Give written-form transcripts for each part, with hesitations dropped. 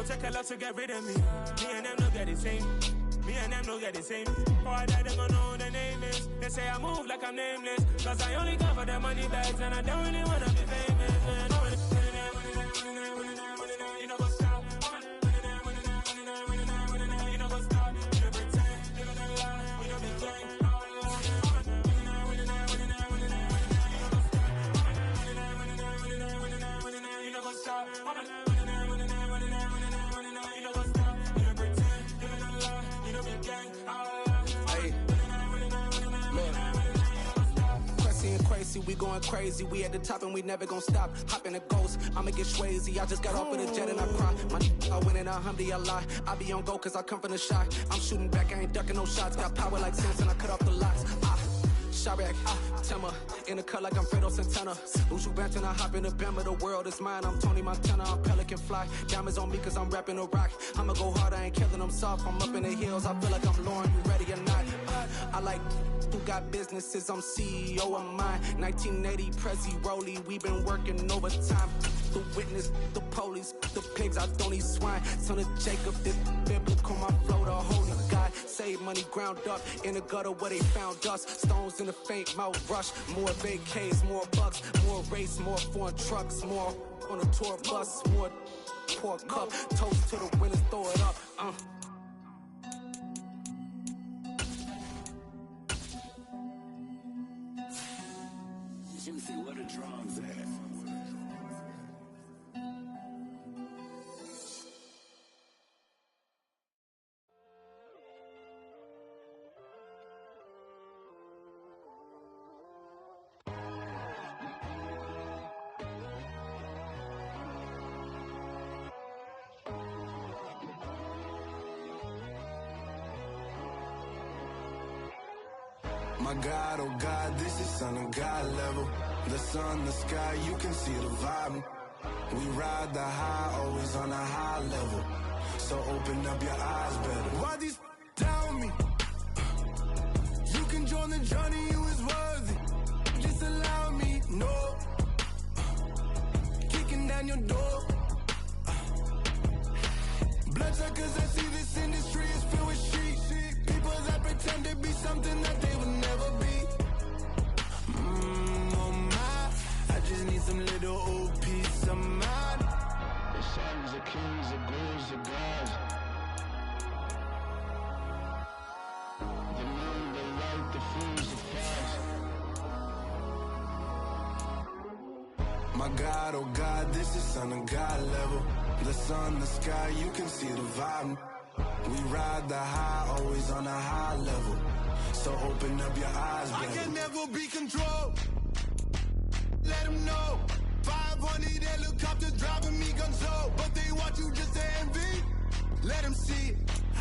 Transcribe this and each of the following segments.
So take a lot to get rid of me. Me and them don't get the same. Me and them don't get the same. Before I die, they gon' know who the name is. They say I move like I'm nameless. Cause I only come for the money bags and I don't really wanna be famous. You know what's up? You know what's up? You don't pretend, you don't lie, you don't be gang. You know what's up? Crazy, we going crazy, we at the top and we never gon' stop. Hop in a ghost, I'ma get swayzy. I just got off with a jet and I cry. I win in a Humvee, I lie. I be on go cause I come from the shot. I'm shooting back, I ain't ducking no shots. Got power like Samson, I cut off the locks. Shabak, Tema, in the cut like I'm Fredo Santana. Ushu Banton, I hop in the Bama, the world is mine. I'm Tony Montana, I'm Pelican Fly. Diamonds on me cause I'm rapping a rock. I'ma go hard, I ain't killing them soft. I'm up in the hills, I feel like I'm Lauren, you ready or not? I like who got businesses, I'm CEO of mine. 1980 Prezi Rolly, we been working overtime. The witness, the police, the pigs, I don't eat swine. Son of Jacob, this biblical, my flow, the holy God. Save money ground up in the gutter where they found us. Stones in the faint mouth rush. More vacays, more bucks, more race, more foreign trucks, more on a tour bus, more pour cup. Toast to the winners, throw it up. Juicy, where the drums at? My God, oh God, this is Son of God level. The sun, the sky, you can see the vibe. We ride the high, always on a high level. So open up your eyes better. Why these tell me? You can join the journey, you is worthy. Just allow me, no. Kicking down your door. Bloodsuckers, I see this industry is filled with sheep. People that pretend to be something that they will never be. Oh my, I just need some little old peace of mind. The sons of kings, the ghouls, the gods. The moon, the light, the fools, the fast. My God, oh God, this is Son of God level. The sun, the sky, you can see the vibe. We ride the high, always on a high level. So open up your eyes, baby. I can never be controlled. Let them know. 500 helicopters driving me gonzo. But they want you just to envy. Let them see it.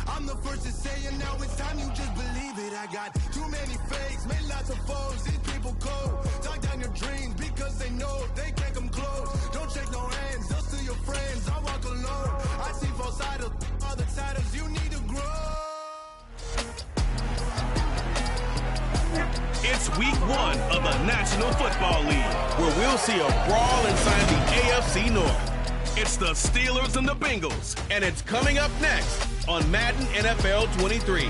I'm the first to say it, now it's time you just believe it. I got too many fakes, made lots of foes. These people cold. Talk down your dreams because they know they can't come close. Don't shake no hands, they'll still your friends. I walk alone. I see false idols, other titles, you need to grow. It's week 1 of the National Football League, where we'll see a brawl inside the AFC North. It's the Steelers and the Bengals, and it's coming up next on Madden NFL 23.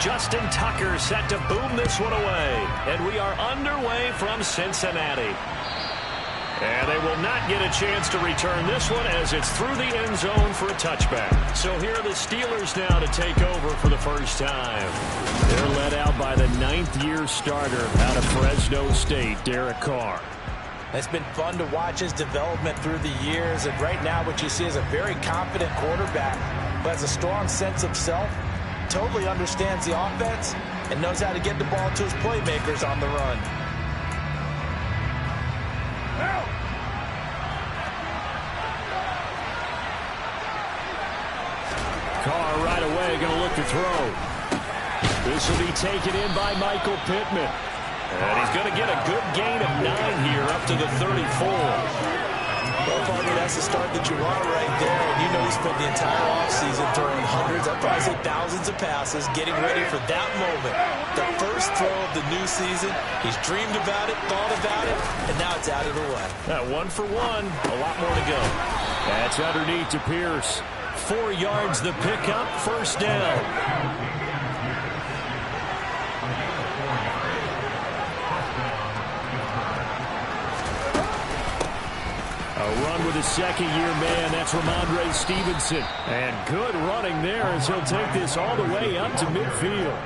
Justin Tucker set to boom this one away. And we are underway from Cincinnati. And they will not get a chance to return this one as it's through the end zone for a touchback. So here are the Steelers now to take over for the first time. They're led out by the 9th-year starter out of Fresno State, Derek Carr. It's been fun to watch his development through the years. And right now what you see is a very confident quarterback who has a strong sense of self, totally understands the offense, and knows how to get the ball to his playmakers on the run. Carr right away going to look to throw. This will be taken in by Michael Pittman. And he's going to get a good gain of 9 here up to the 34. Well, Farmer, that's the start that you want right there. And you know he spent the entire offseason throwing hundreds, I'd probably say thousands of passes, getting ready for that moment. The first throw of the new season. He's dreamed about it, thought about it, and now it's out of the way. 1 for 1. A lot more to go. That's underneath to Pierce. 4 yards the pickup, first down. A run with a second-year man. That's Ramondre Stevenson. And good running there as he'll take this all the way up to midfield.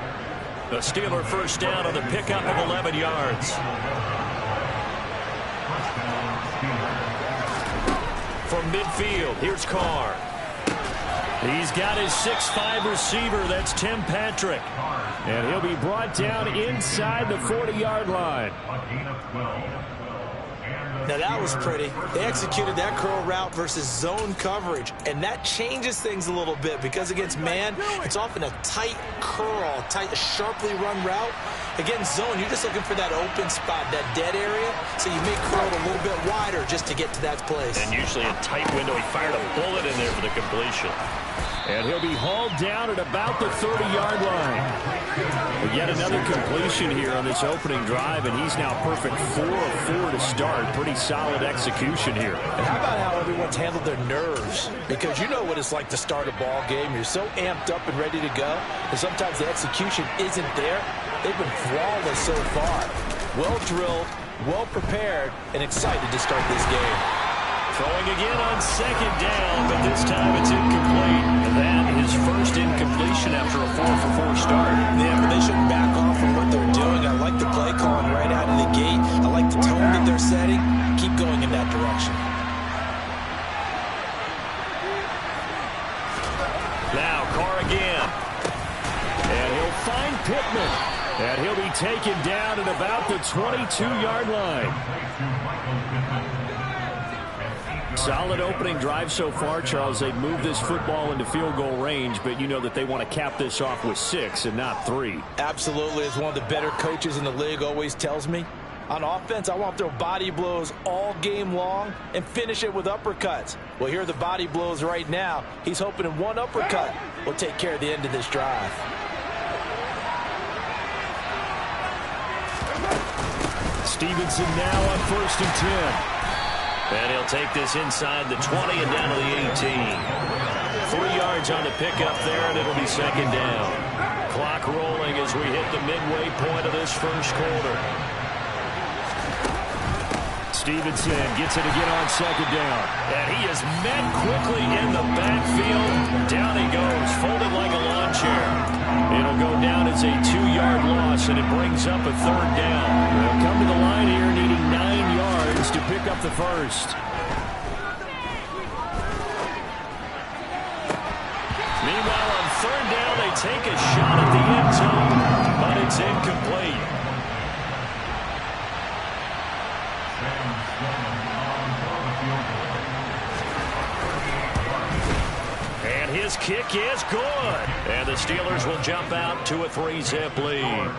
The Steeler first down on the pickup of 11 yards. From midfield, here's Carr. He's got his 6'5" receiver. That's Tim Patrick. And he'll be brought down inside the 40-yard line. Now that was pretty. They executed that curl route versus zone coverage, and that changes things a little bit because against man, it's often a tight curl, tight, sharply run route. Against zone, you're just looking for that open spot, that dead area, so you may curl it a little bit wider just to get to that place. And usually a tight window. He fired a bullet in there for the completion. And he'll be hauled down at about the 30-yard line. But yet another completion here on this opening drive, and he's now perfect 4 of 4 to start. Pretty solid execution here. And how about how everyone's handled their nerves? Because you know what it's like to start a ball game. You're so amped up and ready to go, and sometimes the execution isn't there. They've been flawless so far. Well drilled, well prepared, and excited to start this game. Throwing again on second down, but this time it's incomplete. And that is first incompletion after a 4-for-4 start. Yeah, but they shouldn't back off from what they're doing. I like the play calling right out of the gate. I like the tone that they're setting. Keep going in that direction. Now Carr again. And he'll find Pittman. And he'll be taken down at about the 22-yard line. Solid opening drive so far, Charles. They've moved this football into field goal range, but you know that they want to cap this off with 6 and not 3. Absolutely. As one of the better coaches in the league always tells me, on offense, I want to throw body blows all game long and finish it with uppercuts. Well, here are the body blows right now. He's hoping in one uppercut will take care of the end of this drive. Stevenson now on 1st and 10. And he'll take this inside the 20 and down to the 18. 3 yards on the pickup there, and it'll be second down. Clock rolling as we hit the midway point of this first quarter. Stevenson gets it again on second down. And he is met quickly in the backfield. Down he goes, folded like a lawn chair. It'll go down as a 2-yard loss, and it brings up a 3rd down. They'll come to the line here needing 9 yards to pick up the first. Meanwhile, on 3rd down, they take a shot at the end zone, but it's incomplete. And his kick is good. And the Steelers will jump out to a 3-zip lead.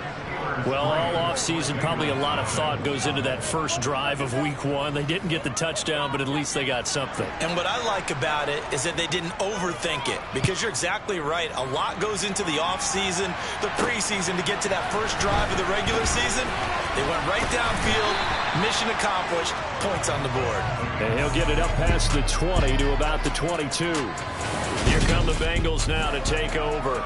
Well, all offseason, probably a lot of thought goes into that first drive of week 1. They didn't get the touchdown, but at least they got something. And what I like about it is that they didn't overthink it, because you're exactly right. A lot goes into the offseason, the preseason, to get to that first drive of the regular season. They went right downfield, mission accomplished, points on the board. And he'll get it up past the 20 to about the 22. Here come the Bengals now to take over.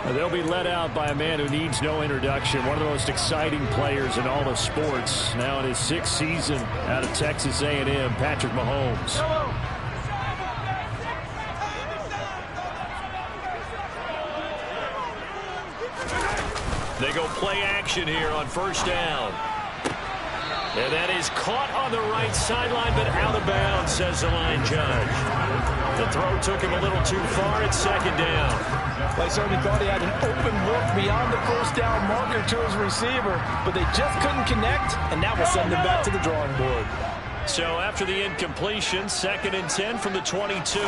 They'll be led out by a man who needs no introduction. One of the most exciting players in all of sports. Now in his 6th season out of Texas A&M, Patrick Mahomes. They go play action here on first down. And that is caught on the right sideline, but out of bounds, says the line judge. The throw took him a little too far. It's second down. Well, he certainly thought he had an open look beyond the first down marker to his receiver, but they just couldn't connect, and that will send them back to the drawing board. So after the incompletion, 2nd and 10 from the 22.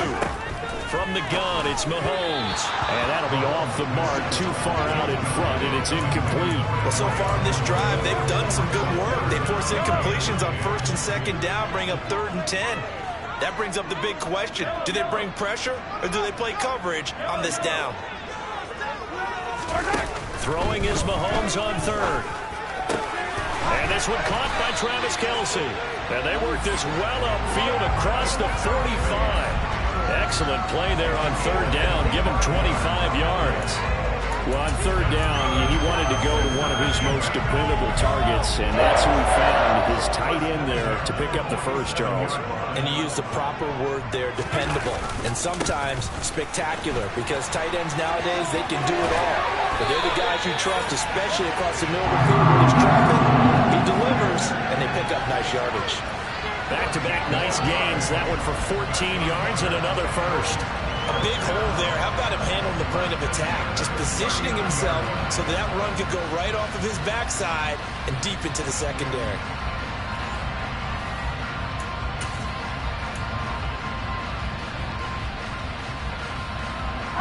From the gun, it's Mahomes. And that'll be off the mark, too far out in front, and it's incomplete. Well, so far in this drive, they've done some good work. They force incompletions on 1st and 2nd down, bring up 3rd and 10. That brings up the big question. Do they bring pressure, or do they play coverage on this down? Throwing is Mahomes on 3rd. And this one caught by Travis Kelce. And they work this well upfield across the 45. Excellent play there on 3rd down. Give him 25 yards. Well, on 3rd down, he wanted to go to one of his most dependable targets, and that's who he found, his tight end there, to pick up the first, Charles. And you used the proper word there, dependable, and sometimes spectacular, because tight ends nowadays, they can do it all. But they're the guys you trust, especially across the middle of the field when it's traffic. He delivers, and they pick up nice yardage. Back-to-back nice gains. That one for 14 yards and another first. A big hole there. How about him handling the point of attack? Just positioning himself so that run could go right off of his backside and deep into the secondary.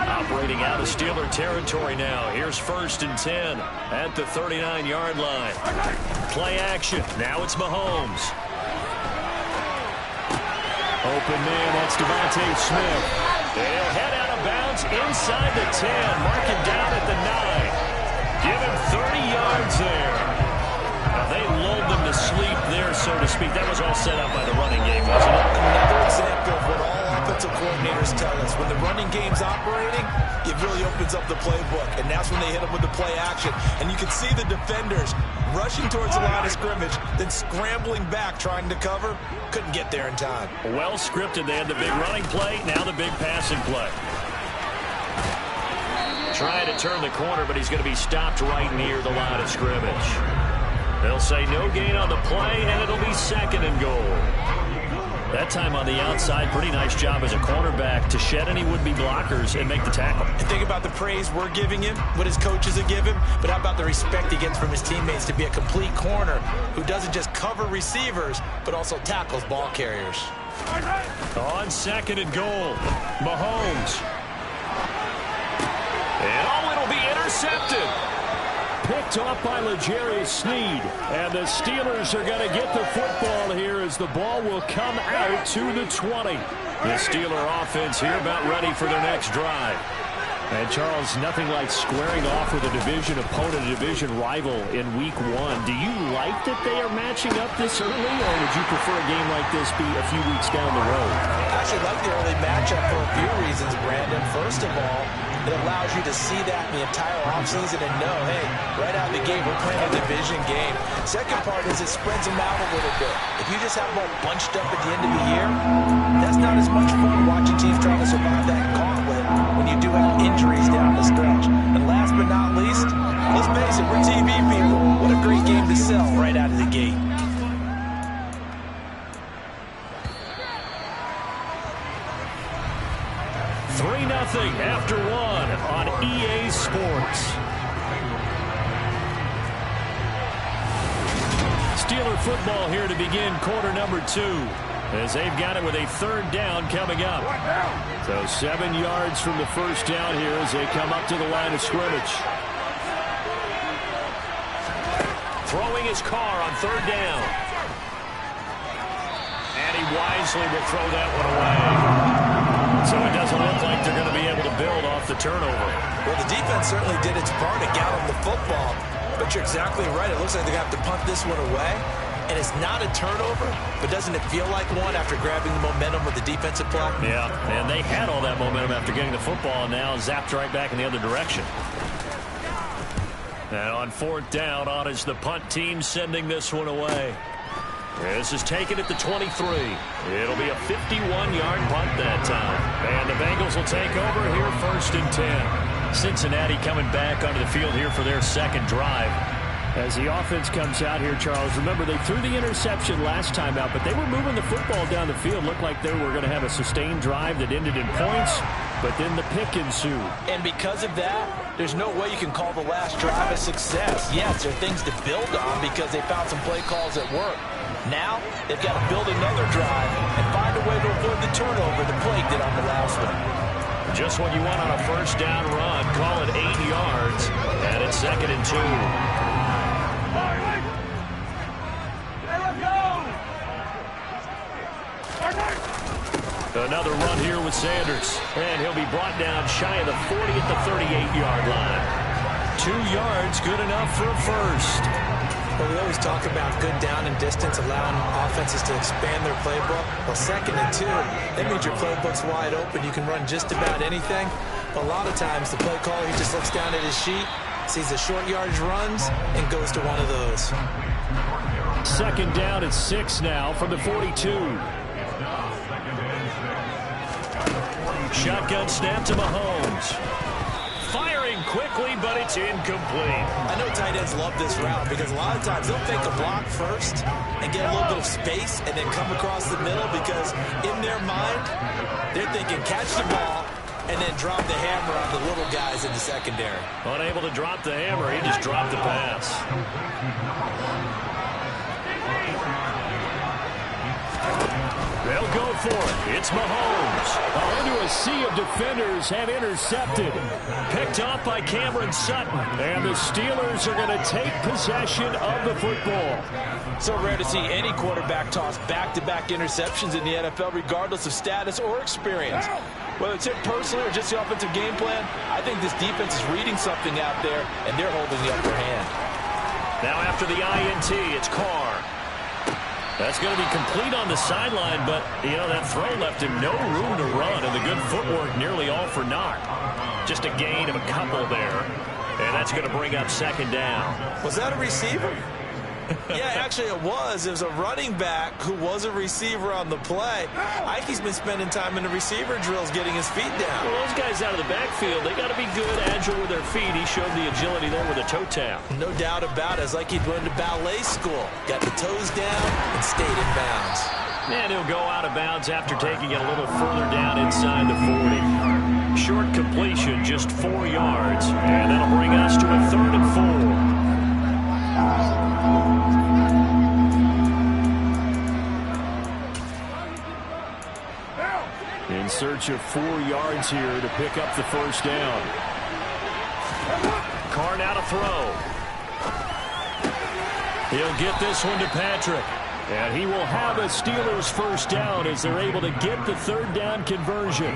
Operating out of Steeler territory now. Here's 1st and 10 at the 39-yard line. Play action. Now it's Mahomes. Open man, that's Devontae Smith. They'll head out of bounds inside the 10. Mark him down at the 9. Give him 30 yards there. Now they lulled them to sleep there, so to speak. That was all set up by the running game, wasn't it? Another example of what all offensive coordinators tell us. When the running game's operating, it really opens up the playbook. And that's when they hit them with the play action. And you can see the defenders rushing towards the line of scrimmage, then scrambling back, trying to cover. Couldn't get there in time. Well scripted. They had the big running play, now the big passing play. Trying to turn the corner, but he's going to be stopped right near the line of scrimmage. They'll say no gain on the play, and it'll be 2nd and goal. That time on the outside, pretty nice job as a cornerback to shed any would-be blockers and make the tackle. And think about the praise we're giving him, what his coaches have given, but how about the respect he gets from his teammates to be a complete corner who doesn't just cover receivers, but also tackles ball carriers. On 2nd and goal, Mahomes. And oh, it'll be intercepted. Picked off by L'Jarius Sneed. And the Steelers are going to get the football here as the ball will come out to the 20. The Steeler offense here about ready for their next drive. And, Charles, nothing like squaring off with a division opponent, a division rival in Week 1. Do you like that they are matching up this early, or would you prefer a game like this be a few weeks down the road? I actually like the early matchup for a few reasons, Brandon. First of all, it allows you to see that in the entire offseason and know, hey, right out of the gate, we're playing a division game. Second part is it spreads them out a little bit. If you just have them all bunched up at the end of the year, that's not as much fun watching teams trying to survive that gauntlet when you do have injuries down the stretch. And last but not least, let's face it, we're TV people. What a great game to sell right out of the gate. After 1 on EA Sports. Steeler football here to begin quarter number 2 as they've got it with a 3rd down coming up. So 7 yards from the first down here as they come up to the line of scrimmage. Throwing his car on 3rd down. And he wisely will throw that one away. So it doesn't look like they're going to be able to build off the turnover. Well, the defense certainly did its part to gallop the football. But you're exactly right. It looks like they're going to have to punt this one away. And it's not a turnover, but doesn't it feel like one after grabbing the momentum with the defensive play? Yeah, and they had all that momentum after getting the football and now zapped right back in the other direction. And on 4th down, on is the punt team sending this one away. This is taken at the 23. It'll be a 51-yard punt that time. And the Bengals will take over here 1st and 10. Cincinnati coming back onto the field here for their second drive. As the offense comes out here, Charles, remember they threw the interception last time out, but they were moving the football down the field. Looked like they were going to have a sustained drive that ended in points, but then the pick ensued. And because of that, there's no way you can call the last drive a success. Yes, there are things to build on because they found some play calls that work. Now, they've got to build another drive and find a way to avoid the turnover the play did on the last one. Just what you want on a 1st down run. Call it 8 yards, and it's 2nd and 2. Another run here with Sanders, and he'll be brought down shy of the 40 at the 38-yard line. 2 yards, good enough for a first. Well, we always talk about good down and distance, allowing offenses to expand their playbook. Well, 2nd and 2, that means your playbook's wide open. You can run just about anything. But a lot of times, the play caller, he just looks down at his sheet, sees the short yardage runs, and goes to one of those. 2nd down at 6 now from the 42. Shotgun snap to Mahomes. Firing quickly, but it's incomplete. I know tight ends love this route because a lot of times they'll fake a block first and get a little bit of space and then come across the middle because in their mind, they're thinking catch the ball and then drop the hammer on the little guys in the secondary. Unable to drop the hammer, he just dropped the pass. They'll go for it. It's Mahomes. Into a sea of defenders have intercepted. Picked off by Cameron Sutton. And the Steelers are going to take possession of the football. So rare to see any quarterback toss back-to-back interceptions in the NFL, regardless of status or experience. Whether it's him personally or just the offensive game plan, I think this defense is reading something out there, and they're holding the upper hand. Now after the INT, it's Carr. That's going to be complete on the sideline, but, you know, that throw left him no room to run, and the good footwork nearly all for naught. Just a gain of a couple there, and that's going to bring up 2nd down. Was that a receiver? Yeah, actually it was. It was a running back who was a receiver on the play. Ikey's been spending time in the receiver drills getting his feet down. Well, those guys out of the backfield, they got to be good, agile with their feet. He showed the agility there with a toe tap. No doubt about it. It's like he'd went to ballet school. Got the toes down and stayed in bounds. And he'll go out of bounds after taking it a little further down inside the 40. Short completion, just 4 yards. And that'll bring us to a 3rd and 4. In search of 4 yards here to pick up the 1st down. Carr now to throw. He'll get this one to Patrick. And he will have a Steelers 1st down as they're able to get the 3rd down conversion.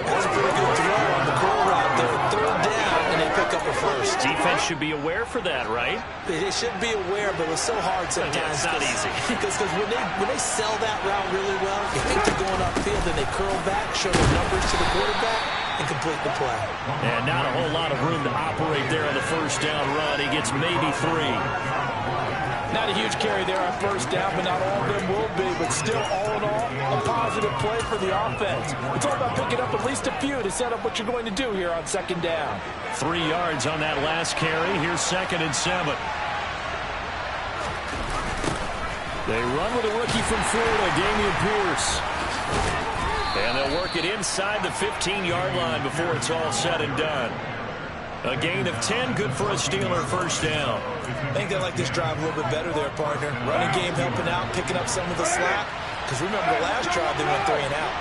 That's a pretty good throw on the curl route there. 3rd down, and they pick up a first. Defense should be aware for that, right? They should be aware, but it's so hard sometimes. Yeah, it's not easy. Because when they sell that route really well, you think they're going upfield, and they curl back, show their numbers to the quarterback, and complete the play. And not a whole lot of room to operate there on the 1st down run. He gets maybe 3. Not a huge carry there on 1st down, but not all of them will be. But still, all in all, a positive play for the offense. It's all about picking up at least a few to set up what you're going to do here on 2nd down. 3 yards on that last carry. Here's 2nd and 7. They run with a rookie from Florida, Dameon Pierce. And they'll work it inside the 15-yard line before it's all said and done. A gain of 10, good for a Steeler 1st down. I think they like this drive a little bit better there, partner. Running game helping out, picking up some of the slack. Because remember the last drive, they went 3 and out.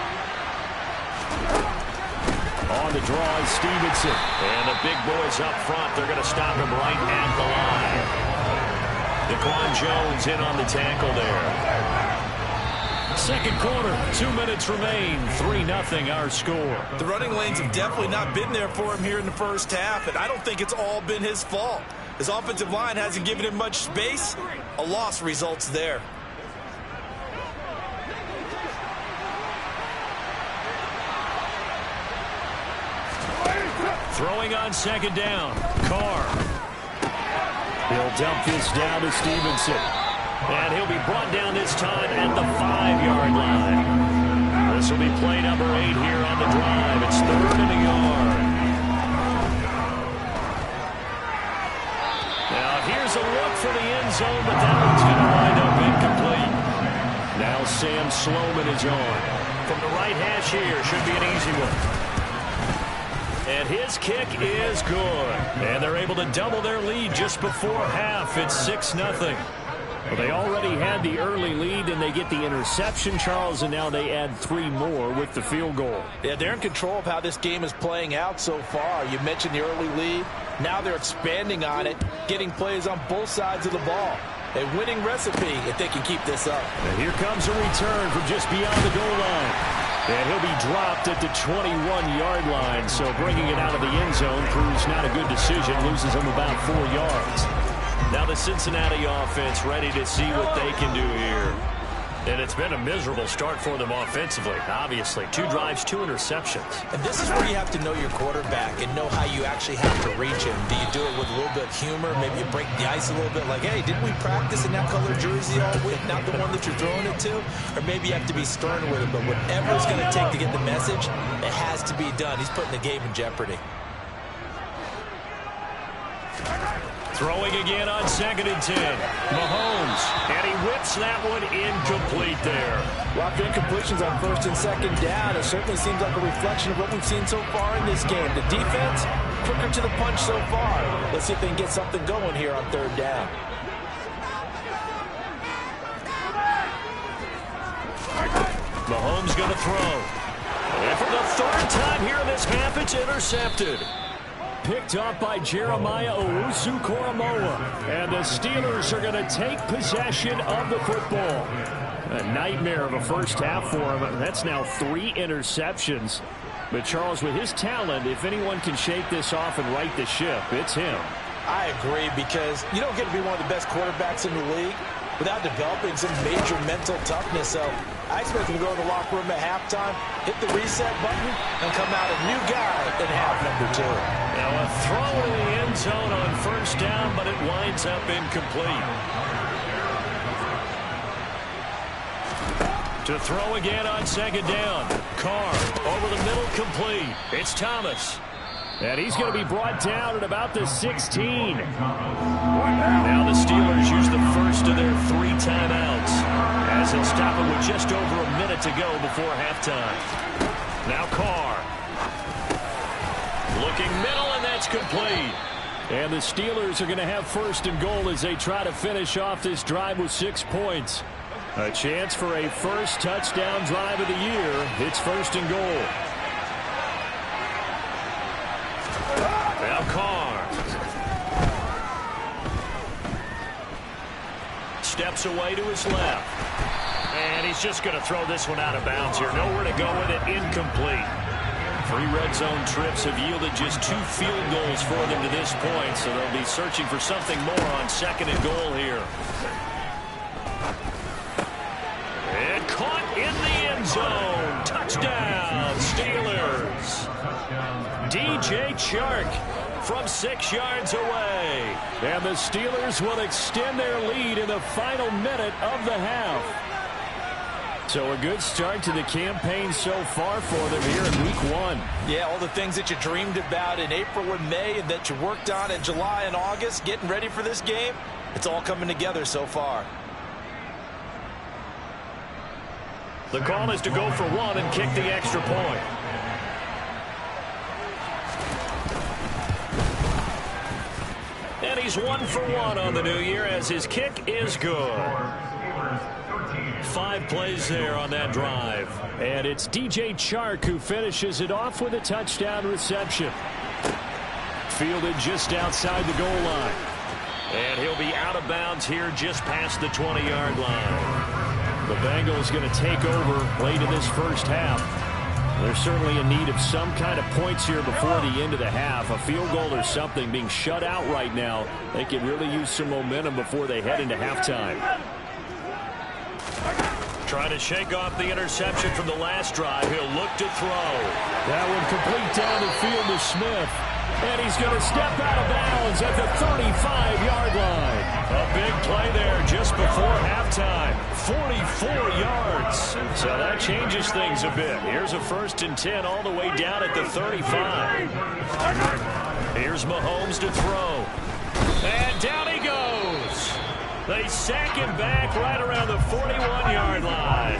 On the draw is Stevenson. And the big boys up front, they're going to stop him right at the line. Daquan Jones in on the tackle there. 2nd quarter, 2 minutes remain. 3-0 our score. The running lanes have definitely not been there for him here in the 1st half, and I don't think it's all been his fault. His offensive line hasn't given him much space. A loss results there. Throwing on second down. Carr. He'll dump this down to Stevenson. And he'll be brought down this time at the 5-yard line. This will be play number 8 here on the drive. It's 3rd and a yard. Now here's a look for the end zone, but that one's going to wind up incomplete. Now Sam Sloman is on. From the right hash here, should be an easy one. And his kick is good. And they're able to double their lead just before half. It's 6-0. Well, they already had the early lead, and they get the interception, Charles, and now they add 3 more with the field goal. Yeah, they're in control of how this game is playing out so far. You mentioned the early lead. Now they're expanding on it, getting plays on both sides of the ball. A winning recipe if they can keep this up. And here comes a return from just beyond the goal line. And he'll be dropped at the 21-yard line. So bringing it out of the end zone proves not a good decision. Loses him about 4 yards. Now the Cincinnati offense ready to see what they can do here. And it's been a miserable start for them offensively, obviously. 2 drives, 2 interceptions. And this is where you have to know your quarterback and know how you actually have to reach him. Do you do it with a little bit of humor? Maybe you break the ice a little bit like, hey, didn't we practice in that color jersey all week, not the one that you're throwing it to? Or maybe you have to be stern with him. But whatever it's going to take to get the message, it has to be done. He's putting the game in jeopardy. Throwing again on 2nd and 10. Mahomes, and he whips that one incomplete there. Well, after incompletions on 1st and 2nd down, it certainly seems like a reflection of what we've seen so far in this game. The defense, quicker to the punch so far. Let's see if they can get something going here on 3rd down. Mahomes going to throw. And for the 3rd time here in this half, it's intercepted. Picked up by Jeremiah Owusu-Koramoah. And the Steelers are going to take possession of the football. A nightmare of a first half for him. That's now 3 interceptions. But Charles, with his talent, if anyone can shake this off and right the ship, it's him. I agree, because you don't get to be one of the best quarterbacks in the league without developing some major mental toughness. So I expect him to go to the locker room at halftime, hit the reset button, and come out a new guy in half number 2. Now a throw in the end zone on 1st down, but it winds up incomplete. To throw again on 2nd down. Carr over the middle, complete. It's Thomas. And he's going to be brought down at about the 16. Now the Steelers use the first of their 3 timeouts as they'll stop it with just over a minute to go before halftime. Now Carr. Looking middle, and that's complete. And the Steelers are going to have 1st and goal as they try to finish off this drive with 6 points. A chance for a first touchdown drive of the year. It's 1st and goal. Now Carr. Steps away to his left. And he's just going to throw this one out of bounds here. Nowhere to go with it. Incomplete. 3 red zone trips have yielded just 2 field goals for them to this point, so they'll be searching for something more on 2nd and goal here. And caught in the end zone. Touchdown, Steelers. DJ Chark from 6 yards away. And the Steelers will extend their lead in the final minute of the half. So a good start to the campaign so far for them here in week 1. Yeah, all the things that you dreamed about in April and May and that you worked on in July and August, getting ready for this game, it's all coming together so far. The call is to go for 1 and kick the extra point. And he's 1 for 1 on the new year as his kick is good. 5 plays there on that drive. And it's DJ Chark who finishes it off with a touchdown reception. Fielded just outside the goal line. And he'll be out of bounds here just past the 20-yard line. The Bengals going to take over late in this first half. They're certainly in need of some kind of points here before the end of the half. A field goal or something, being shut out right now. They can really use some momentum before they head into halftime. Trying to shake off the interception from the last drive. He'll look to throw. That one complete down the field to Smith. And he's going to step out of bounds at the 35-yard line. A big play there just before halftime. 44 yards. So that changes things a bit. Here's a 1st and 10 all the way down at the 35. Here's Mahomes to throw. And down he goes. They sack him back right around the 41-yard line.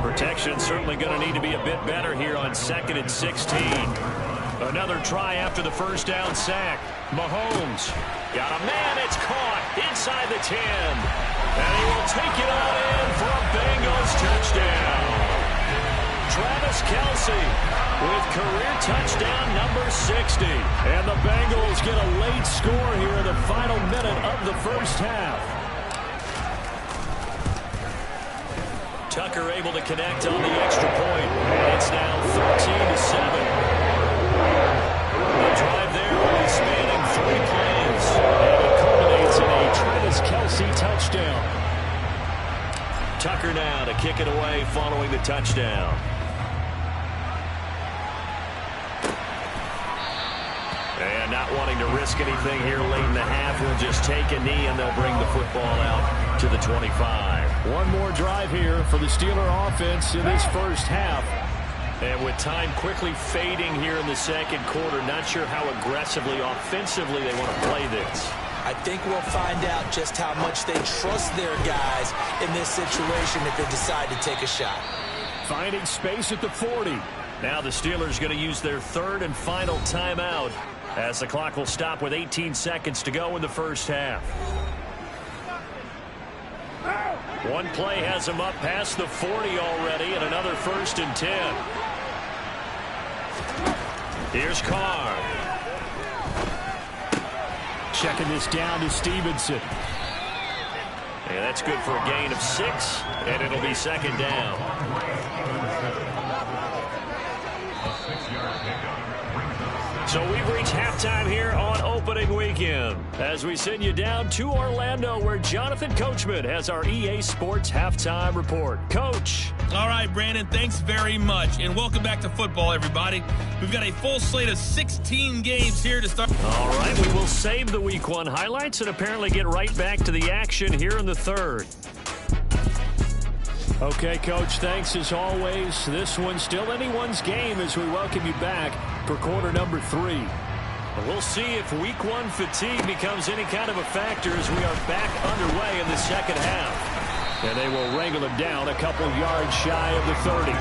Protection certainly going to need to be a bit better here on 2nd and 16. Another try after the first down sack. Mahomes got a man. It's caught inside the 10. And he will take it on in for a Bengals touchdown. Travis Kelce with career touchdown number 60. And the Bengals get a late score here in the final minute of the first half. Tucker able to connect on the extra point. And it's now 13-7. The drive there will be spanning 3 plays. And it culminates in a Travis Kelce touchdown. Tucker now to kick it away following the touchdown. And not wanting to risk anything here late in the half, he'll just take a knee and they'll bring the football out to the 25. One more drive here for the Steeler offense in this first half. And with time quickly fading here in the second quarter, not sure how aggressively, offensively they want to play this. I think we'll find out just how much they trust their guys in this situation if they decide to take a shot. Finding space at the 40. Now the Steelers going to use their 3rd and final timeout as the clock will stop with 18 seconds to go in the first half. One play has him up past the 40 already, and another 1st and 10. Here's Carr. Checking this down to Stevenson. And that's good for a gain of 6, and it'll be 2nd down. So we've reached halftime here on opening weekend as we send you down to Orlando where Jonathan Coachman has our EA Sports halftime report. Coach. All right, Brandon, thanks very much. And welcome back to football, everybody. We've got a full slate of 16 games here to start. All right, we will save the Week 1 highlights and apparently get right back to the action here in the 3rd. Okay, Coach, thanks as always. This one's still anyone's game as we welcome you back for quarter number 3. We'll see if Week 1 fatigue becomes any kind of a factor as we are back underway in the second half. And they will wrangle him down a couple yards shy of the 30.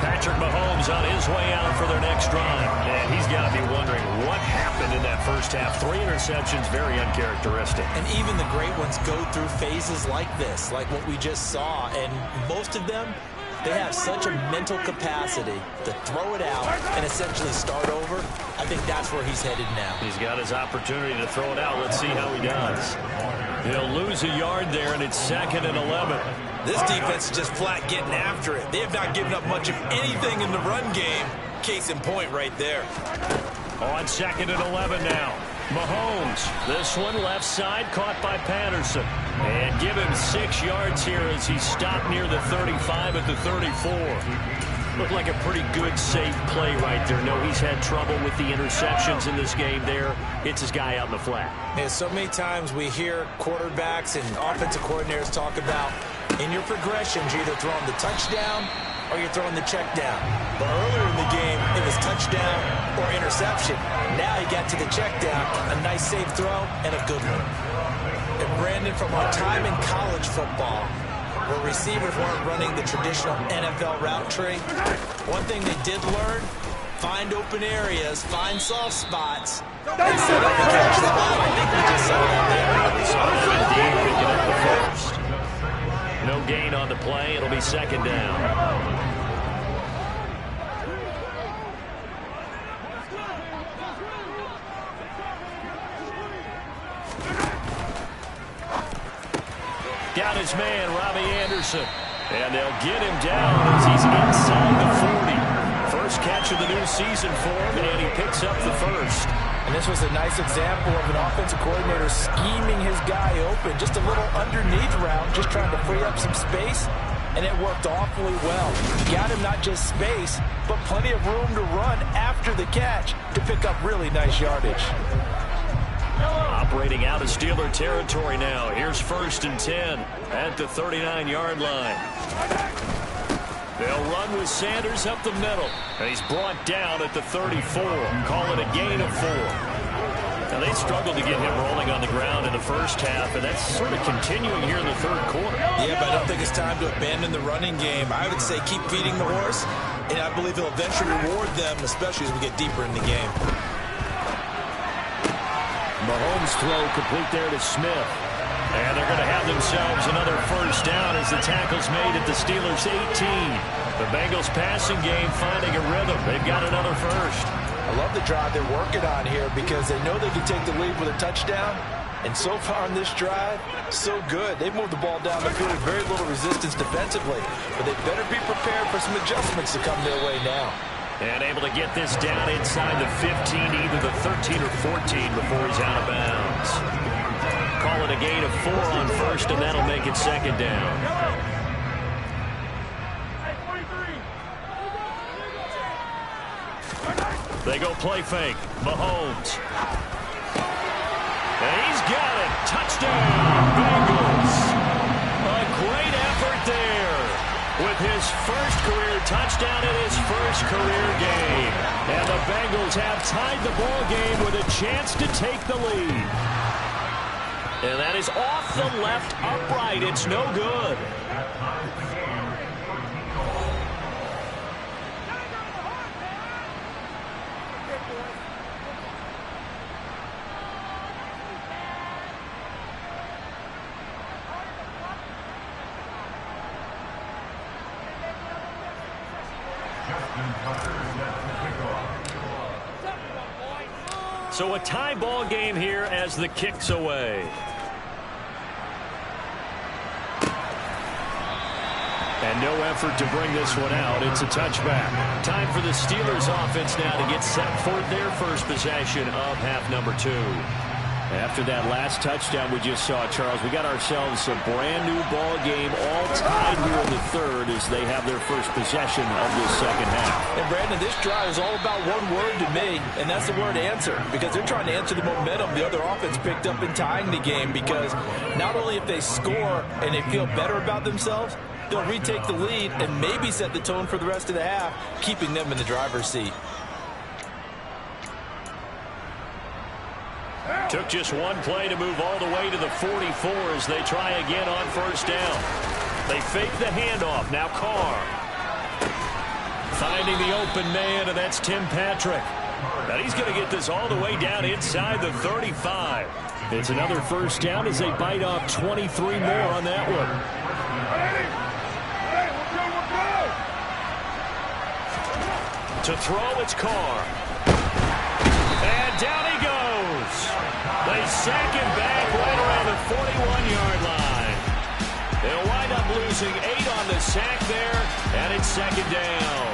Patrick Mahomes on his way out for their next drive. And he's got to be wondering what happened in that first half. 3 interceptions, very uncharacteristic. And even the great ones go through phases like this, like what we just saw. And most of them, they have such a mental capacity to throw it out and essentially start over. I think that's where he's headed now. He's got his opportunity to throw it out. Let's see how he does. He'll lose a yard there, and it's 2nd and 11. This defense is just flat getting after it. They have not given up much of anything in the run game. Case in point right there. On 2nd and 11 now. Mahomes, this one left side, caught by Patterson. And give him 6 yards here as he stopped near the 35 at the 34. Looked like a pretty good, safe play right there. No, he's had trouble with the interceptions in this game there. Hits his guy out in the flat. And so many times we hear quarterbacks and offensive coordinators talk about in your progressions, you're either throwing the touchdown or you're throwing the check down. But earlier in the game, it was touchdown or interception. Now he got to the check down, a nice safe throw, and a good one. And Brandon, from our time in college football, where receivers weren't running the traditional NFL route tree, one thing they did learn, find open areas, find soft spots, and set up and catch the ball. I think we just saw that there. Picking up the first. No gain on the play. It'll be 2nd down. Got his man, Robbie Anderson. And they'll get him down as he's inside the 40. First catch of the new season for him, and he picks up the first. And this was a nice example of an offensive coordinator scheming his guy open. Just a little underneath route, just trying to free up some space. and it worked awfully well. Got him not just space, but plenty of room to run after the catch to pick up really nice yardage. Operating out of Steeler territory now. Here's 1st and 10 at the 39-yard line. They'll run with Sanders up the middle. And he's brought down at the 34. Call it a gain of 4. Now, they struggled to get him rolling on the ground in the first half, and that's sort of continuing here in the third quarter. Yeah, but I don't think it's time to abandon the running game. I would say keep feeding the horse, and I believe he'll eventually reward them, especially as we get deeper in the game. Mahomes' throw complete there to Smith. And they're going to have themselves another first down as the tackle's made at the Steelers' 18. The Bengals passing game finding a rhythm. They've got another first. I love the drive they're working on here because they know they can take the lead with a touchdown. And so far on this drive, so good. They've moved the ball down the field with very little resistance defensively. But they better be prepared for some adjustments to come their way now. And able to get this down inside the 15, either the 13 or 14 before he's out of bounds. Call it a gain of 4 on first, and that'll make it 2nd down. They go play fake. Mahomes. And he's got it. Touchdown, Bengals. A great effort there. With his first career touchdown in his first career game. And the Bengals have tied the ball game with a chance to take the lead. And that is off the left upright. It's no good. So a tie ball game here as the kick's away. And no effort to bring this one out. It's a touchback. Time for the Steelers offense now to get set for their first possession of half number 2. After that last touchdown we just saw, Charles, we got ourselves a brand new ball game, all tied here in the third as they have their first possession of this second half. And Brandon, this drive is all about one word to me, and that's the word answer, because they're trying to answer the momentum the other offense picked up in tying the game, because not only if they score and they feel better about themselves, they'll retake the lead and maybe set the tone for the rest of the half, keeping them in the driver's seat. Took just one play to move all the way to the 44 as they try again on first down. They fake the handoff. Now Carr. Finding the open man, and that's Tim Patrick. And he's going to get this all the way down inside the 35. It's another first down as they bite off 23 more on that one. To throw, it's Carr. And down he goes. They sack him back right around the 41-yard line. They'll wind up losing 8 on the sack there, and it's 2nd down.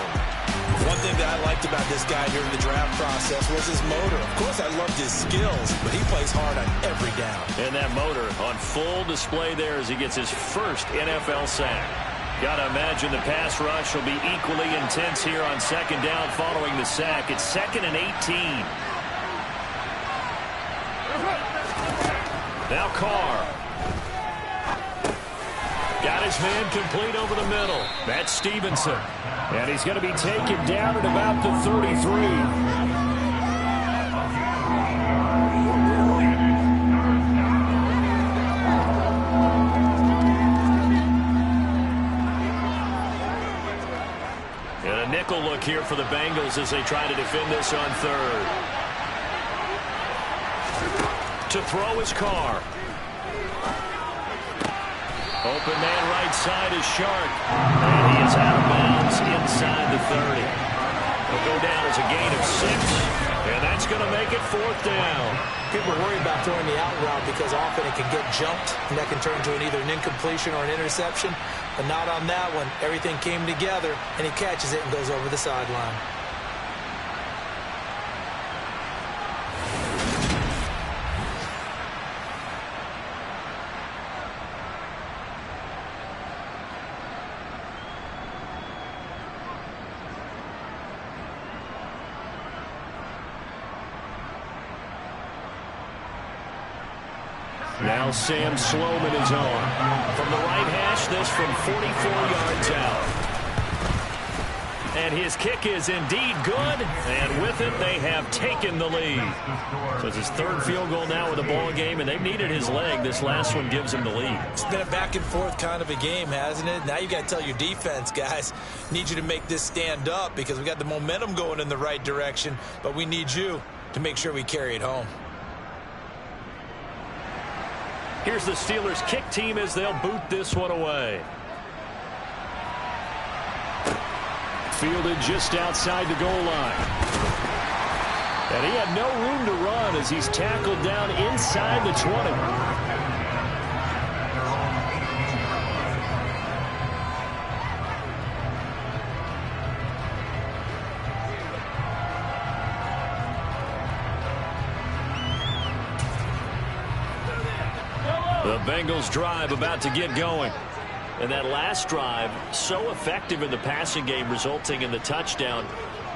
One thing that I liked about this guy during the draft process was his motor. Of course, I loved his skills, but he plays hard on every down. And that motor on full display there as he gets his first NFL sack. Got to imagine the pass rush will be equally intense here on 2nd down following the sack. It's 2nd and 18. Now Carr. Got his man complete over the middle. That's Stevenson. And he's going to be taken down at about the 33. And a nickel look here for the Bengals as they try to defend this on 3rd. To throw his Carr. Open man right side is Shark. And he is out of bounds inside the 30. He'll go down as a gain of 6. And that's going to make it 4th down. People worry about throwing the out route because often it can get jumped, and that can turn to either an incompletion or an interception. But not on that one. Everything came together, and he catches it and goes over the sideline. Now Sam Sloman is on. From the right hash, this from 44 yards out. And his kick is indeed good, and with it, they have taken the lead. So it's his third field goal now with the ball game, and they've needed his leg. This last one gives him the lead. It's been a back-and-forth kind of a game, hasn't it? Now you got to tell your defense, guys, need you to make this stand up because we got the momentum going in the right direction, but we need you to make sure we carry it home. Here's the Steelers' kick team as they'll boot this one away. Fielded just outside the goal line. And he had no room to run as he's tackled down inside the 20. The Bengals drive about to get going. And that last drive, so effective in the passing game, resulting in the touchdown.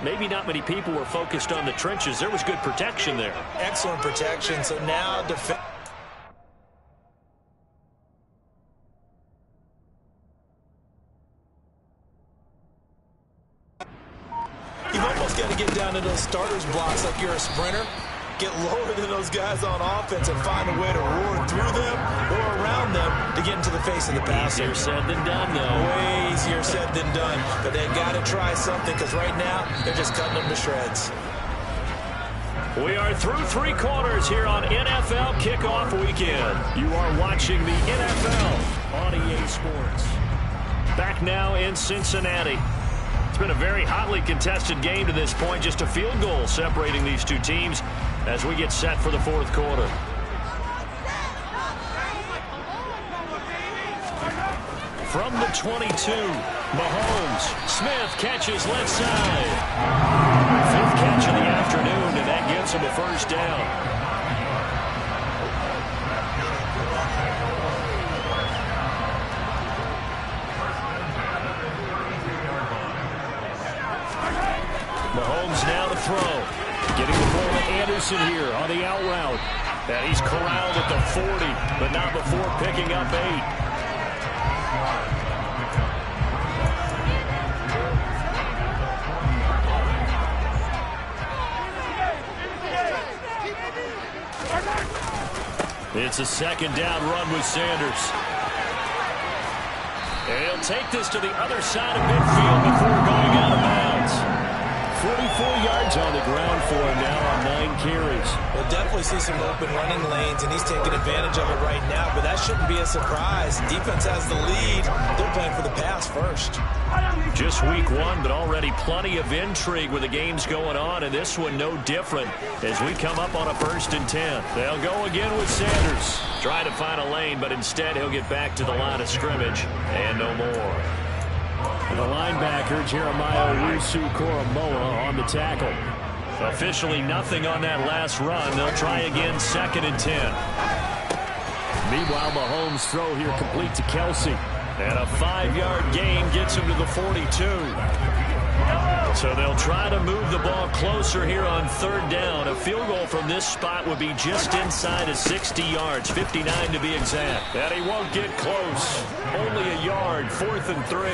Maybe not many people were focused on the trenches. There was good protection there. Excellent protection. So now you've almost got to get down to those starters blocks like you're a sprinter. Get lower than those guys on offense and find a way to roar through them or around them to get into the face of the passer. Easier said than done, though. Way easier said than done. But they've got to try something because right now they're just cutting them to shreds. We are through three quarters here on NFL Kickoff Weekend. You are watching the NFL on EA Sports. Back now in Cincinnati. It's been a very hotly contested game to this point. Just a field goal separating these two teams as we get set for the fourth quarter. From the 22, Mahomes. Smith catches left side. Fifth catch of the afternoon, and that gives him a first down. Mahomes now to throw. Getting the ball to Anderson here on the out route. And he's corralled at the 40, but not before picking up 8. It's a second down run with Sanders. And he'll take this to the other side of midfield before going out of bounds. 44 yards on the ground for him now on 9 carries. We'll definitely see some open running lanes, and he's taking advantage of it right now, but that shouldn't be a surprise. Defense has the lead. They're playing for the pass first. Just week 1, but already plenty of intrigue with the games going on, and this one no different as we come up on a 1st and 10. They'll go again with Sanders. Trying to find a lane, but instead he'll get back to the line of scrimmage and no more. And the linebacker, Jeremiah Owusu-Koramoah, on the tackle. Officially nothing on that last run. They'll try again 2nd and 10. Meanwhile, Mahomes' throw here complete to Kelsey. And a 5-yard gain gets him to the 42. So they'll try to move the ball closer here on 3rd down. A field goal from this spot would be just inside of 60 yards, 59 to be exact. And he won't get close. Only a yard, 4th and 3.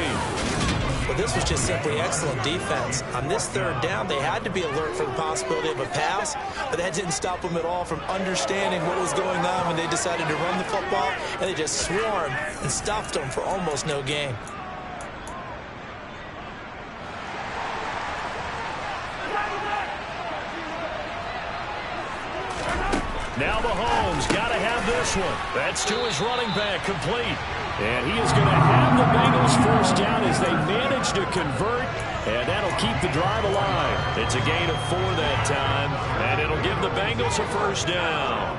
Well, this was just simply excellent defense. On this 3rd down, they had to be alert for the possibility of a pass, but that didn't stop them at all from understanding what was going on when they decided to run the football, and they just swarmed and stuffed them for almost no gain. Now Mahomes got to have this one. That's to his running back, complete. And he is going to have the Bengals first down as they manage to convert, and that'll keep the drive alive. It's a gain of 4 that time, and it'll give the Bengals a first down.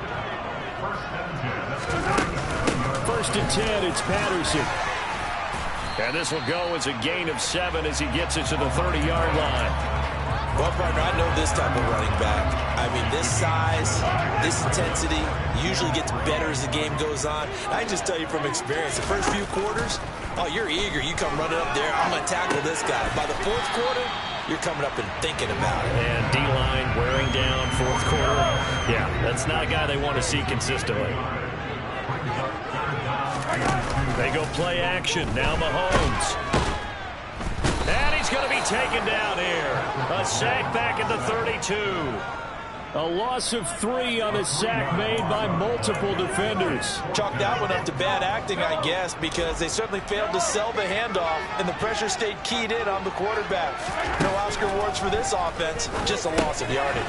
1st and 10, it's Patterson. And this will go as a gain of 7 as he gets it to the 30-yard line. Well, partner, I know this type of running back. I mean, this size, this intensity usually gets better as the game goes on. I can just tell you from experience, the first few quarters, oh, you're eager. You come running up there, I'm going to tackle this guy. By the 4th quarter, you're coming up and thinking about it. And D-line wearing down 4th quarter. Yeah, that's not a guy they want to see consistently. They go play action. Now Mahomes. And he's going to be taken down here. A sack back at the 32. A loss of 3 on a sack made by multiple defenders. Chalk that one up to bad acting, I guess, because they certainly failed to sell the handoff, and the pressure stayed keyed in on the quarterback. No Oscar awards for this offense, just a loss of yardage.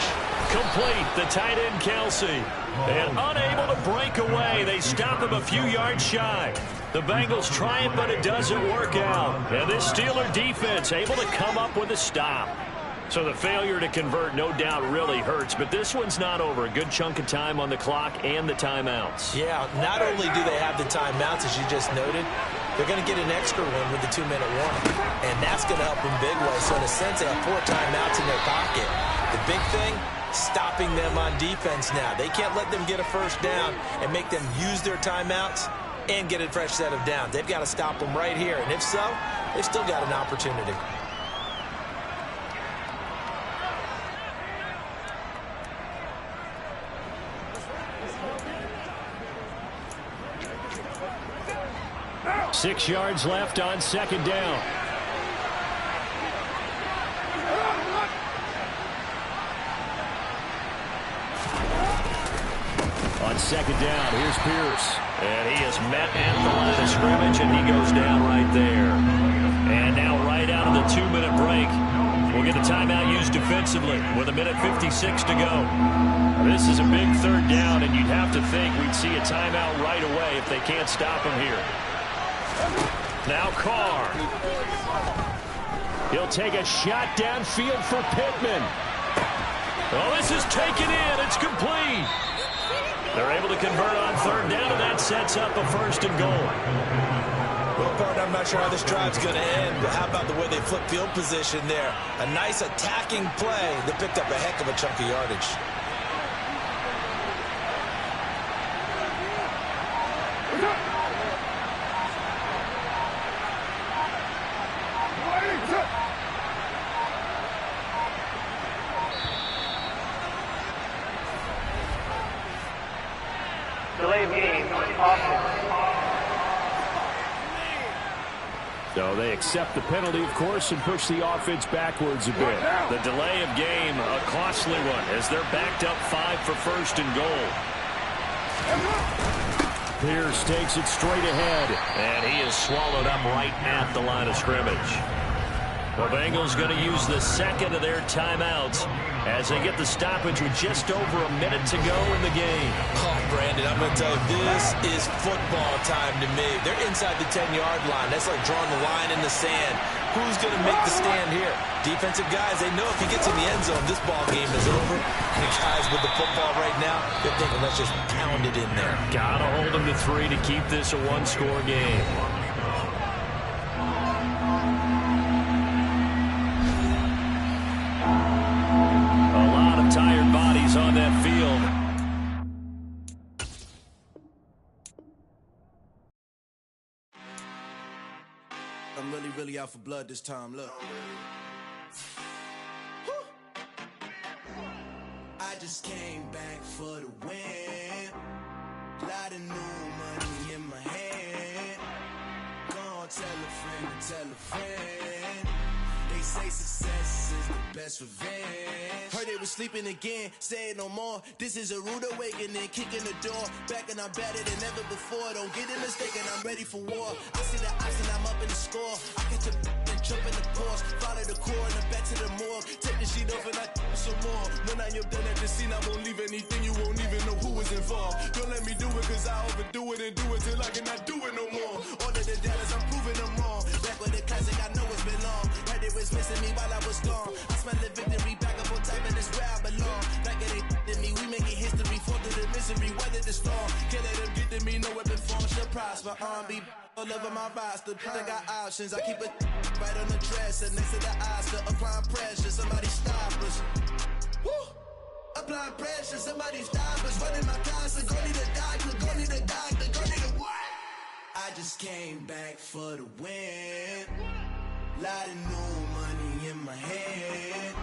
Complete, the tight end Kelsey. And unable to break away, they stop him a few yards shy. The Bengals try it, but it doesn't work out. And this Steeler defense able to come up with a stop. So the failure to convert, no doubt, really hurts. But this one's not over. A good chunk of time on the clock and the timeouts. Yeah, not only do they have the timeouts, as you just noted, they're going to get an extra one with the 2-minute warning. And that's going to help in big ways. So in a sense, they have 4 timeouts in their pocket. The big thing, stopping them on defense now. They can't let them get a first down and make them use their timeouts and get a fresh set of downs. They've got to stop them right here. And if so, they've still got an opportunity. Six yards left on second down. On second down, here's Pierce. And he is met at the line of scrimmage, and he goes down right there. And now right out of the 2-minute break, we'll get a timeout used defensively with 1:56 to go. This is a big third down, and you'd have to think we'd see a timeout right away if they can't stop him here. Now Carr. He'll take a shot downfield for Pittman. Oh, this is taken in. It's complete. They're able to convert on third down, and that sets up a 1st and goal. Well, partner, I'm not sure how this drive's going to end, but how about the way they flip field position there? A nice attacking play that picked up a heck of a chunk of yardage. So they accept the penalty, of course, and push the offense backwards a bit. The delay of game, a costly one, as they're backed up 5 for 1st and goal. Pierce takes it straight ahead. And he is swallowed up right at the line of scrimmage. The Bengals going to use the second of their timeouts as they get the stoppage with just over a minute to go in the game. Oh, Brandon, I'm going to tell you, this is football time to me. They're inside the 10-yard line. That's like drawing the line in the sand. Who's going to make the stand here? Defensive guys, they know if he gets in the end zone, this ball game is over. And the guys with the football right now, they're thinking, let's just pound it in there. Got to hold them to 3 to keep this a one-score game. Tired bodies on that field. I'm really out for blood this time, look. I just came back for the win. Lot of new money in my hand. Gonna tell a friend to tell a friend. They say success is the best revenge. Heard they was sleeping again, say it no more. This is a rude awakening, kicking the door. Back and I'm better than ever before. Don't get it mistaken, I'm ready for war. I see the ice and I'm up in the score. I catch a and jump in the course. Follow the core and back to the morgue. Take the sheet off and I some more. When I am done at the scene, I won't leave anything. You won't even know who was involved. Don't let me do it, cause I overdo it and do it till I cannot do it no more. All of the doubters, I'm proving them wrong. Back with the classic, I know it's been long. Heard it was missing me while I was gone. I smell the victory, back up on time, and it's where I belong. Like it ain't to me, we making history. Fall through the misery, weather the storm. Can't let them get to me, no weapon form should prosper. R&B all over my roster. I got options, I keep it right on the dresser. Next to the Oscar, applying pressure. Somebody stop us. Woo! Applying pressure, somebody stop us. Running my concert, go need a doctor, go need a doctor, go need a what? I just came back for the win. Lot of new money in my hand.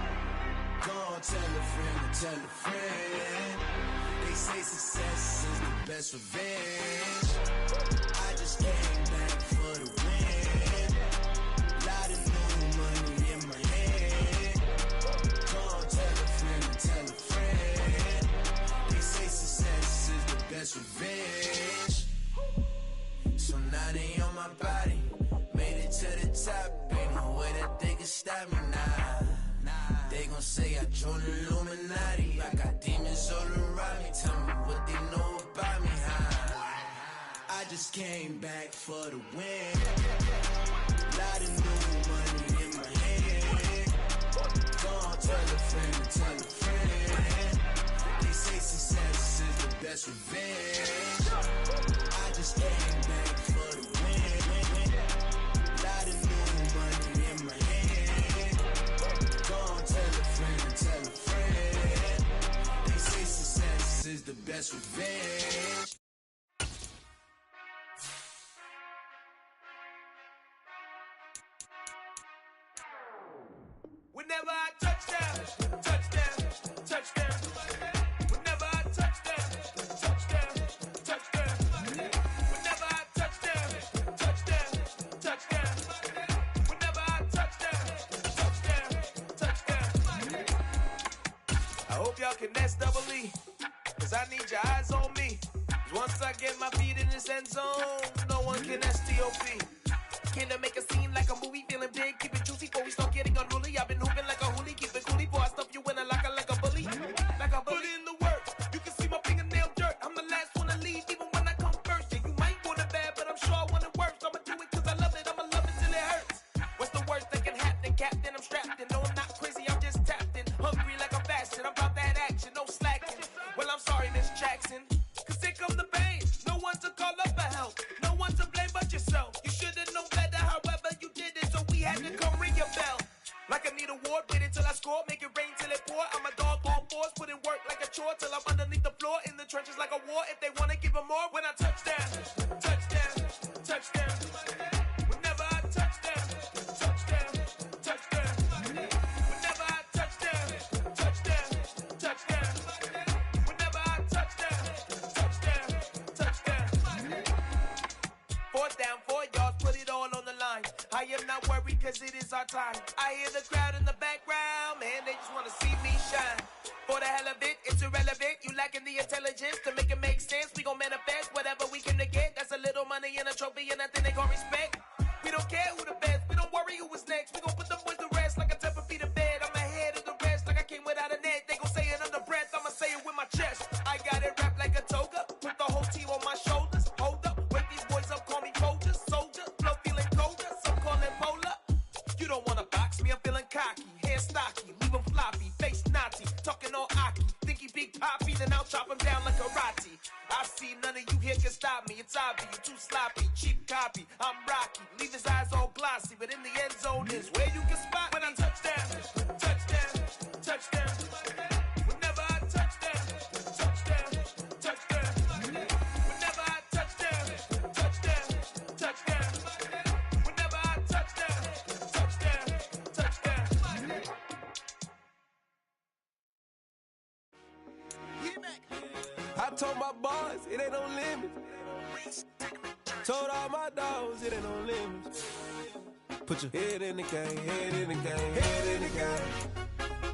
Gonna tell a friend to tell a friend. They say success is the best revenge. I just came back for the win. Lot of new money in my hand. Go on, tell a friend. They say success is the best revenge. So now they on my body. Made it to the top. Ain't no way that they can stop me now. They gon' say I joined the Illuminati. I got demons all around me. Tell me what they know about me, huh? I just came back for the win. Lot of new money in my hand. Go on, tell a friend. They say success is the best revenge. I just came back for the win. Lot of new money in my hand. Go on, tell a friend. They say success is the best revenge. Whenever I touchdown. Whenever I touchdown. Whenever I touchdown. Whenever I touchdown. I hope y'all can S-double-E, cause I need your eyes on me. Once I get my feet in this end zone, no one can S-T-O-P. Can I make a scene like a movie, feeling big, keep it juicy before we start getting unruly. I've been hooping like a hoolie, keep it coolie before I stuff you in a locker like a bully. Like a bully. Put in the work, you can see my fingernail dirt. I'm the last one to leave, even when I come first. Yeah, you might want it bad, but I'm sure I want it worse. I'ma do it cause I love it, I'ma love it till it hurts. What's the worst that can happen, Captain? I'm strapped in, no I'm not crazy, I'm just tapped in. Hungry like I'm fasting, I'm about that action, no slacking. Well, I'm sorry, Miss Jackson, cause here come the pain. No one to call up for help, no one to blame but yourself. You should've known better, however you did it, so we had to come ring your bell. Like I need a ward, wait until I score, make it rain till it pour. I'm a dog on fours, put in work like a chore till I'm underneath the floor, in the trenches like a war. If they wanna give them more, when I touchdown. Whenever I touchdown. Whenever I touchdown. Whenever I touchdown. Fourth down, 4 yards, put it all on the line. I am not worried cause it is our time. I hear the crowd in the background, man, they just wanna see me shine. For the hell of it, it's irrelevant. You lacking the intelligence to make it make sense. We gon' manifest whatever we can to get. That's a little money and a trophy and nothing they gon' respect. We don't care who the best, we don't worry who was next. We gon' put them boys to rest like a Tempur-Pedic bed. I'm ahead of the rest like I came without a net. They gon' say it under breath, I'ma say it with my chest. I got it wrapped like a toga, put the whole team on my shoulders. Hold up, wake these boys up, call me Folgers, soldier. Flow feeling colder, some call it polar. You don't wanna box me, I'm feeling cocky. Hair stocky, leave him floppy, face naughty. Talking all aki, think he big poppy, then I'll chop him down like karate. I see none of you here can stop me. It's obvious, you too sloppy, cheap copy. I'm Rocky, leave his eyes all glossy, but in the end zone is where you can spot when I touchdown. Whenever I touchdown. Whenever I touchdown. Whenever I touchdown. I told my boys it ain't no limits. Told all my dogs it ain't no limits. Put your head in the game, head in the game, head in the game.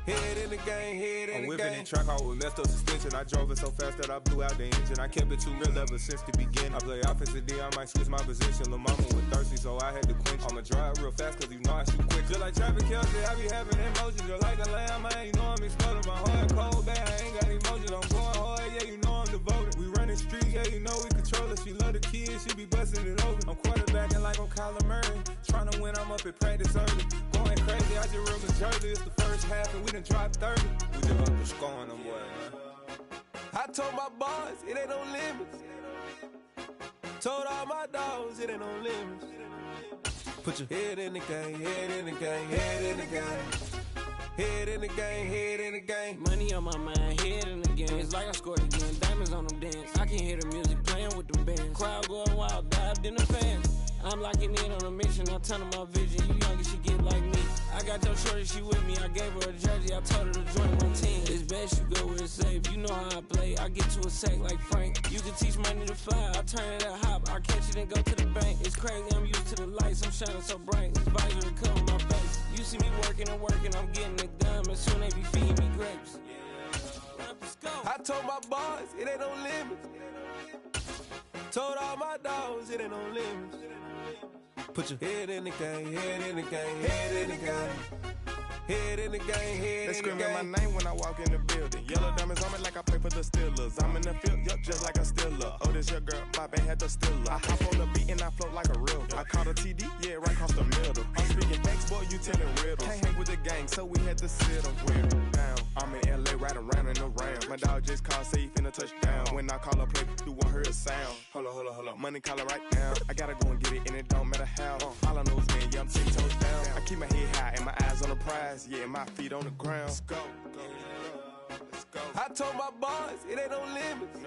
Head in the game, head in the game. I'm whipping in track hall with messed up suspension. I drove it so fast that I blew out the engine. I kept it too real ever since the beginning. I play offensive D, I might switch my position. Lil' mama was thirsty, so I had to quench. I'ma drive real fast, cause you know I shoot quick. Just like Travis Kelce, I be having emotions. Just like a lamb, man, you know I'm exploding. My heart cold, bad, I ain't got emotions. I'm going hard, yeah, you know I'm devoted. We running street, yeah, you know we control it. She love the kids, she be busting it open. I'm quarterbacking like I'm Kyler Murray. Trying to win, I'm up at practice early. Going crazy, I just rode the jersey. It's the first half, and we done dropped 30. We just up to scoring them, boy, man. I told my boys it ain't no limits. Told all my dogs it ain't no limits. Put your head in the game, head in the game, head in the game. Head in the game, head in the game. Money on my mind, head in the game. It's like I scored again, diamonds on them dance. I can hear the music playing with them bands. Crowd going wild, dived in the fans. I'm locking in on a mission, I'm turning my vision. You young, you should get like me. I got got your shorty, she with me. I gave her a jersey, I told her to join my team. It's best you go where it's safe. You know how I play. I get to a sack like Frank. You can teach money to fly. I turn it at hop. I catch it and go to the bank. It's crazy, I'm used to the lights. I'm shining so bright. This visor to cover my face. You see me working and working. I'm getting it done. And soon they be feeding me grapes. I told my boys, it ain't no limits. Told all my dogs, it ain't no limits. Put your head in the game, head in the game, head in the game. Head in the game, head in the game. They screaming my name when I walk in the building. Yellow diamonds on me like I play for the Steelers. I'm in the field, yup, just like a Steeler. Oh, this your girl, my band had the Steeler. I hop on the beat and I float like a real. I caught a TD, yeah, right across the middle. I'm speaking facts, boy, you telling riddles. Can't hang with the gang, so we had to sit them weird down. I'm in LA, riding around and around. My dog just called, say he finna touch down. When I call a play, you won't hear a sound. Hold up, money caller right now. I gotta go and get it, and it don't matter how. All I know is, man, yeah, I'm 10 toes down. I keep my head high and my eyes on the prize. Yeah, my feet on the ground. Let's go. I told my boys, it ain't no limits.